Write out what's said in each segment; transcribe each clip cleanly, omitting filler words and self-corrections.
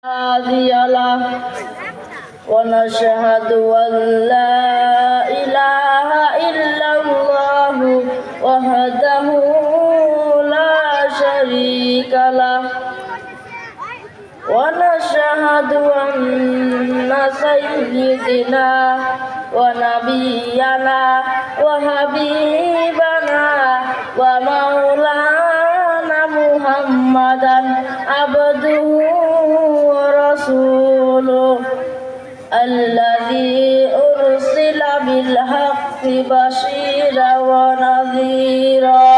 هادي له ونشهد أن لا إله إلا الله وحده لا شريك له ونشهد أن سيدنا ونبينا وحبيبنا ومولانا محمدا عبده ورسوله الذي أرسل بالحق بشيرا ونذيرا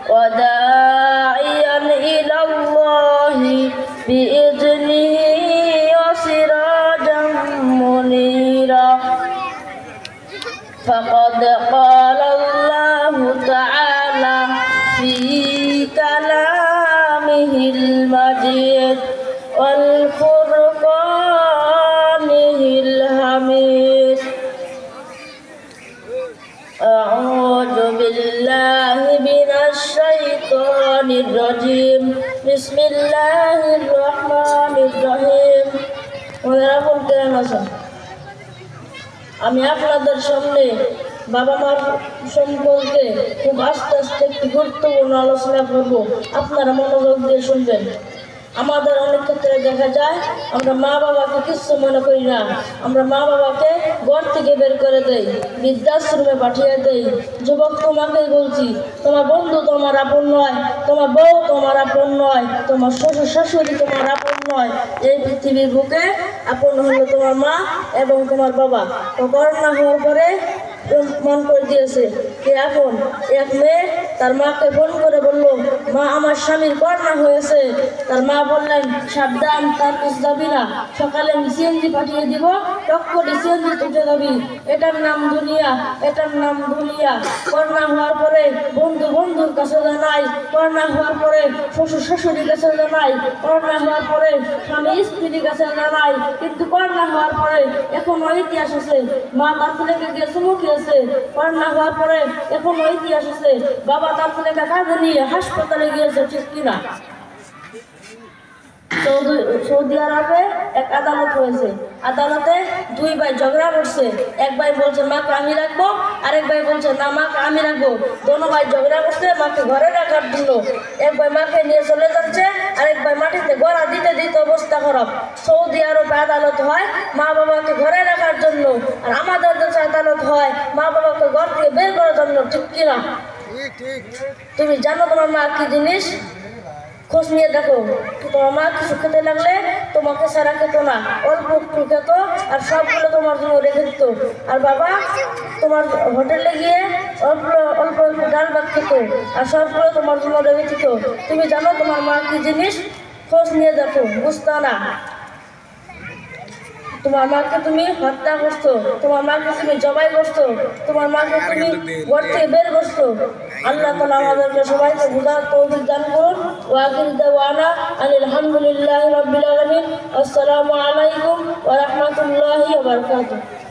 وداعيا إلى الله بإذنه وسراجا منيرا فقد قال الله تعالى في كلامه المجيد والفرقانه الحميد أعوذ بالله من الشيطان الرجيم بسم الله الرحمن الرحيم আমি আপনাদের সামনে বাবা মার সম্পর্কে খুব আস্তে আস্তে একটি গুরুত্বপূর্ণ আলোচনা করব। আপনারা মনোযোগ দিয়ে শুনবেন। আমাদের অনেক ক্ষেত্রে দেখা যায় আমরা মা বাবাকে কিছু মনে করি না, আমরা মা বাবাকে ঘর থেকে বের করে দেই, বৃদ্ধাশ্রমে পাঠিয়ে দেই। যুবক, তোমাকেই বলছি, তোমার বন্ধু তোমার আপন নয়, তোমার বউ তোমার আপন নয়, তোমার শ্বশুর শাশুড়ি তোমার আপন নয়। এই পৃথিবীর বুকে আপন হলো তোমার মা এবং তোমার বাবা। তো করোনা হওয়ার পরে মন করে দিয়েছে যে এখন এক মেয়ে তার মাকে ফোন করে বলল, মা আমার স্বামীর করোনা হয়েছে। তার মা বললেন, সাবধান, তার কাছে যাবি না, সকালে আমি সিএনজি পাঠিয়ে দিব, টক করে সিএনজি তুলে যাবি। এটার নাম দুনিয়া, এটার নাম দুনিয়া। করোনা হওয়ার পরে বন্ধু বন্ধুর কাছে জানাই, করোনা হওয়ার পরে শ্বশুর শাশুড়ির কাছে জানাই, করোনা হওয়ার পরে স্বামী স্ত্রীর কাছে জানাই। কিন্তু করোনা হওয়ার পরে এখনো ইতিহাস আছে, মা তার ছেলেকে গিয়ে চুমু খেয়েছে। করোনা হওয়ার পরে এখনো ইতিহাস আছে, বাবা তার ছেলেকে কাঁধে নিয়ে হাসপাতালে গিয়েছে, ঠিক কিনা? সৌদি আরবে এক আদালত হয়েছে, আদালতে দুই ভাই ঝগড়া করছে। এক ভাই বলছে মাকে আমি রাখবো, আরেক ভাই বলছে না মাকে আমি রাখবো। দোনো ভাই ঝগড়া করছে, মাকে ঘরে রাখার জন্য। এক ভাই মাকে নিয়ে চলে যাচ্ছে, আরেক ভাই মাটিতে গড়া দিতে দিতে অবস্থা খারাপ। সৌদি আরবে আদালত হয় মা বাবাকে ঘরে রাখার জন্য, আর আমাদের দেশে আদালত হয় মা বাবাকে ঘর থেকে বের করার জন্য, ঠিক কিনা? তুমি জানো তোমার মা কি জিনিস? খোঁজ নিয়ে দেখো, তোমার মা কিছু খেতে লাগলে তোমাকে সারা খেত না, অল্প একটু খেত, আর সবগুলো তোমার জন্য রেখে দিত। আর বাবা তোমার হোটেলে গিয়ে অল্প অল্প একটু ডাল ভাত খেত, আর সবগুলো তোমার জন্য রেখে দিত। তুমি জানো তোমার মা কি জিনিস? খোঁজ নিয়ে দেখো, বুঝতো না। তোমার মাকে তুমি হত্যা করছো, তোমার মাকে তুমি জবাই করছো, তোমার মাকে তুমি ঘর থেকে বের করছো। আল্লাহ তাআলা আমাদেরকে সবাইকে বুঝার তৌফিক দান করুন। ওয়া আখিরু দাওয়ানা আলহামদুলিল্লাহি রাব্বিল আলামিন। আসসালামু আলাইকুম ওয়া রাহমাতুল্লাহি ওয়া বারাকাতুহু।